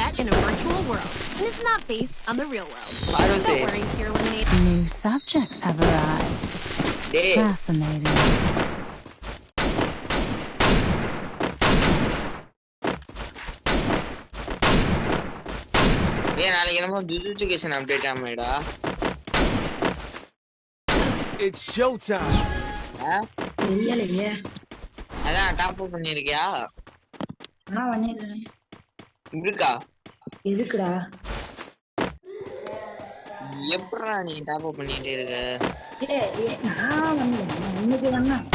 set in a virtual world, and it's not based on the real world. Don't worry if you're eliminated. New subjects have arrived. Fascinating. நாளைக்கு என்னமோ jujutsu update ஆமாடா. It's showtime. தெரியலையே. அதான் top up பண்ணிருக்கியா? நான் பண்ணிருக்கேன். இருக்கா? எதுக்குடா? எப்பறா நீ டாப் அப் பண்ணிட்டே இருக்க? நான் வந்தேன். இன்னைக்கு வந்தேன்.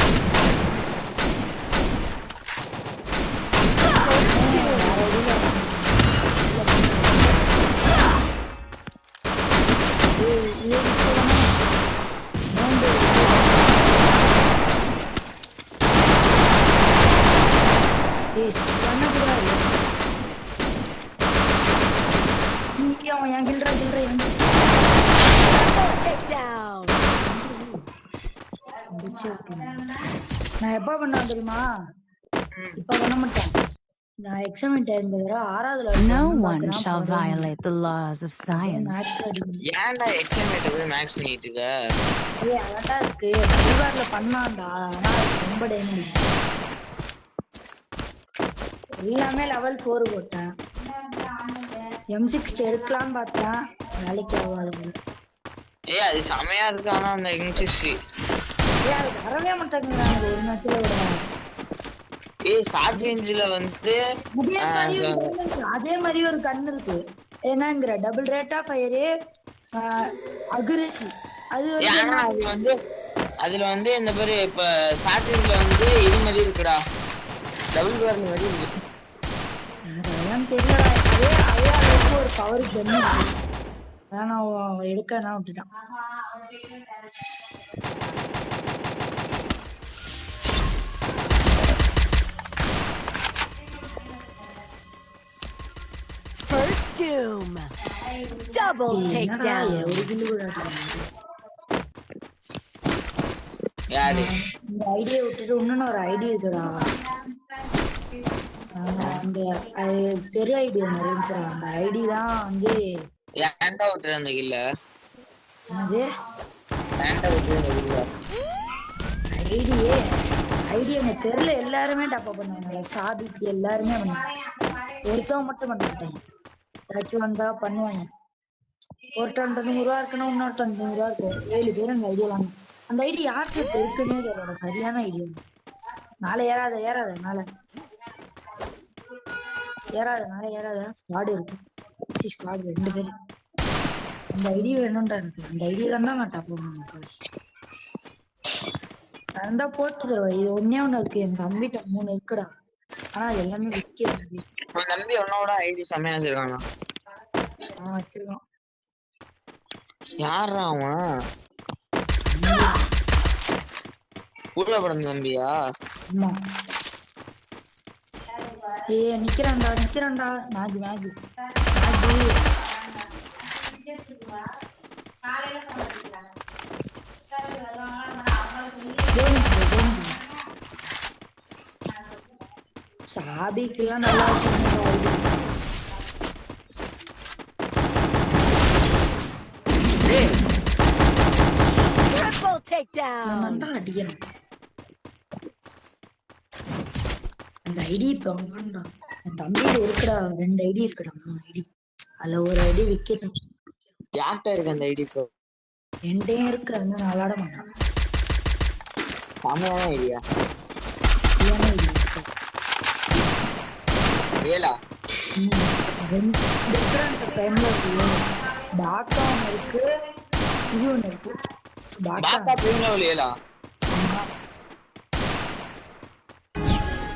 நான் எப்ப பண்ண தெரியுமா? இப்ப பண்ண மாட்டேன். நான் எக்ஸாம் டைம்ல வேற 6வதுல No one shall violate the laws of science. ஏன்டா எக்ஸாம் போய் மேக்ஸ் பண்ணிட்டு இருக்க? அடடா இருக்கு. பரிவார்ல பண்ணாம்டா. ஆனா ரொம்ப டேமேஜ். எல்லாமே லெவல் 4 போட்டேன். M60 எடுக்கலாம்னு பார்த்தேன். வேலைக்கு ஆகாது. அது செமையா இருக்கு. ஆனா அந்த M60 அது வரவே மாட்டேங்குறாங்க ஒரு மேட்ச்ல விட. ஷார்ட் ரேஞ்சில வந்து அதே மாதிரி ஒரு கன் இருக்கு. என்னங்கற double rate of fire aggressive. அது வந்து அதுல வந்து இந்த பேரு இப்ப ஷார்ட் ரேஞ்சில வந்து இது மாதிரி இருக்குடா. டபுள் பேர் மாதிரி இருக்கு. அதெல்லாம் தெரியல. அதே ஒரு பவர் கன். நான் எடுக்கனா விட்டுட்டான். First doom. Double takedown. யாரு இந்த ஐடியா விட்டுட்டு இன்னொன்னு ஒரு ஐடியா இருக்குடா. அந்த தெரு ஐடியா இருந்துச்சு. அந்த ஐடி தான் வந்து ஏன்டா விட்டுறாங்க இல்ல. அது ஏன்டா விட்டுறாங்க ஐடியா எனக்கு தெரியல. எல்லாருமே டாப் அப் பண்ணுவாங்க. சாதிக்கு எல்லாருமே பண்ணுவாங்க. ஒருத்தவங்க மட்டும் பண்ண மாட்டாங்க. ஏதாச்சும் வந்தா பண்ணுவாங்க. ஒருத்தன் 200 ரூபா இருக்கணும், இன்னொருத்தன் 200 ரூபா இருக்கும். 7 பேர் அந்த ஐடியா வாங்க. அந்த ஐடியா யாருக்கு இருக்குன்னே தெரியல. சரியான ஐடியா. நாளை ஏறாத நாளை ஸ்குவாட் இருக்கு. ஸ்குவாட் 2 பேர். அந்த ஐடியா வேணும்டா எனக்கு. அந்த ஐடியா தான் நான் டாப் பண்ணுவேன். காசு நான் போட்டு தருவேன். இது ஒன்னே ஒண்ணு இருக்கு. என் தம்பிட்ட 3 இருக்குடா. ஆனா எல்லாமே விக்கிறது. உன் தம்பி உன்னோட ஐடி செமையா வச்சிருக்கானா? வச்சிருக்கான். யாரா அவன்? உள்ள படம் தம்பியா? ஆமா. நிக்கிறான்டா. மேகி சாபிக்கெல்லாம் நல்லா Triple takedown. அந்த ஐடி என் தம்பியில இருக்குடா. 2 ஐடி இருக்குடா. 3 ஐடி. அதுல ஒரு ஐடி விக்கிறேன். யார்கிட்ட இருக்கு அந்த ஐடி? இப்போ என்கிட்டயும் இருக்கு. அது நான் விளாட மாட்டேன். செமையான ஐடியா. ஏலா டிஃபரண்ட் டைம்ல இருக்கு. டாட்டா இருக்கு. இது ஒண்ணு இருக்கு. டாட்டா பிரீமியம் ஏலா.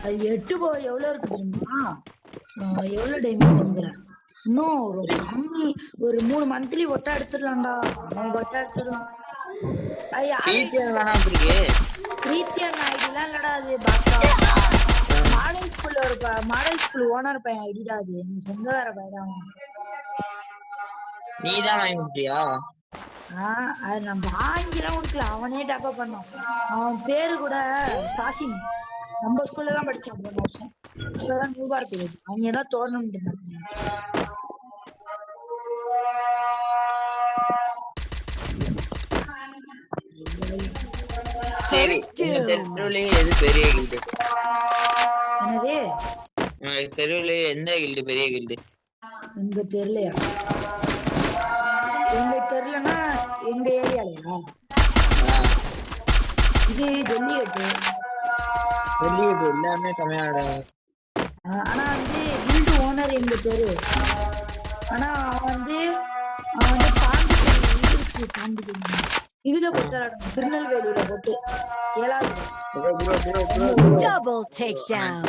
அது 8 எவ்வளவு இருக்கு தெரியுமா? எவ்வளவு டைமண்ட்ங்கற இன்னும் ஒரு கம்மி. ஒரு 3 மந்த்லி ஒட்டா எடுத்துடலாம்டா. 3 ஒட்டா எடுத்துடலாம். கிரீத்தியன் ஐடிலாம் இல்லடா. அது பாட்டா மாடல் ஸ்கூல் ஓனர் பையன் ஐடிடா. அது எங்க சொந்தக்கார பையன். நீதான் வாங்கி கொடுத்தியா? அது நான் வாங்கிலாம் கொடுக்கல. அவனே டாப் அப் பண்ணான். அவன் பேரு கூட காசிம். நம்ம ஸ்கூல்ல தான் படிச்சோம் போன வருஷம். இப்பதான் நியூபா இருக்குது. அவங்க தான் டோர்னமெண்ட் நடத்துறாங்க. சரி உங்க தெருவுலயே எது பெரிய கில்டு? என்னது? உங்க தெருவுலயே எந்த கில்டு பெரிய கில்டு? எங்க தெருலையா? எங்க தெருலனா எங்க ஏரியாலயா? இது ஜல்லிக்கட்டு. ஜல்லிக்கட்டு எல்லாமே செமையாட. ஆனா வந்து கில்டு ஓனர் எங்க தெரு. ஆனா அவன் வந்து பாண்டிச்சேரி இதுல போட்டு விளையாடணும். திருநெல்வேலியில போட்டு 7வது. Double takedown.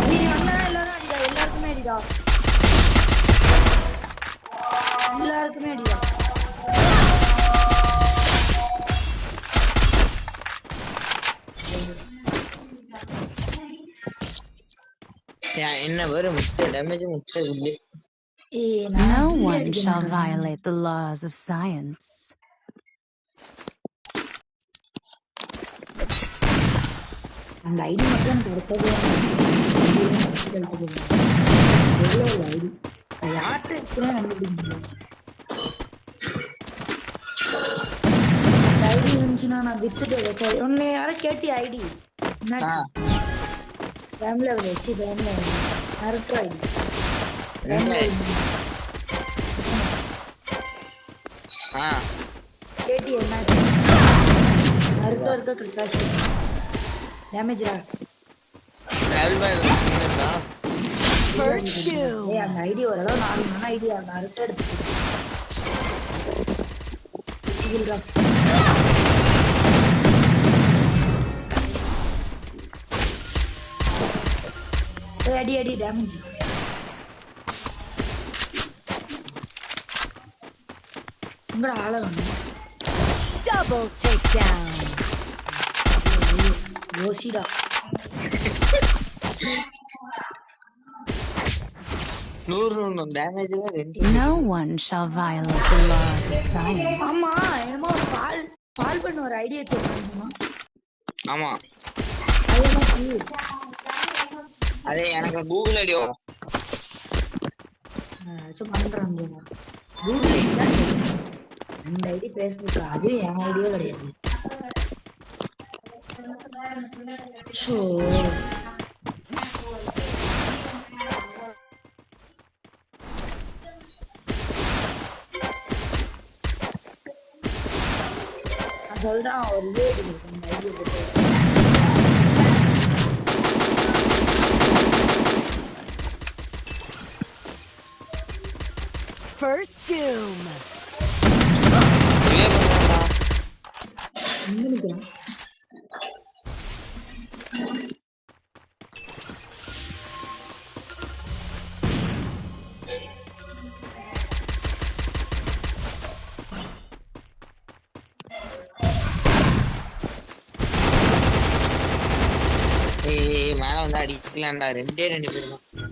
நீ வந்தா எல்லாரும் அடிடா. எல்லாருக்குமே அடிடா. எல்லாருக்குமே அடிடா. என்ன வரும் much damage much killed. No one shall violate the laws of science. அந்த ஐடி மட்டும் கொடுத்தது ஐடி யார்கிட்ட இருக்குன்னு கண்டுபிடிக்க முடியாது. ஐடி இருந்துச்சுன்னா நான் வித்துட்டு உன்னை யாரும் கேட்டி ஐடி என்னாச்சு? ஃபேமிலியை வச்சு ஃபேமிலி நருட்டு ஐடி கேட்டி என்னாச்சு? நருட்டோ இருக்க கிருக்காஷி டேமேஜ்ரா. ஏய் அந்த ஐடி ஓரளவு 4 மணி ஐடியா நருட்டோ எடுத்துட்டு அடி அடி டேமேஜ். உங்களோட ஆள Double takedown. யோசிடா. No one shall violate the laws of science. ஆமா என்னமோ பால் பண்ண ஒரு ஐடியா சொல்லுமா? ஆமா அதே எனக்கு கூகுள் ஐடி வரும். சும்மா பண்றாங்க கூகுள் ஐடி தான். அந்த ஐடி ஃபேஸ்புக் அது என் ஐடியா கிடையாது. ஷோ நான் சொல்றேன் ஒரு இது இருக்கு இந்த ஐடியா போட்டு. First doom. மேல வந்து அடிக்கலாம்டா. 2 பேர் தான்.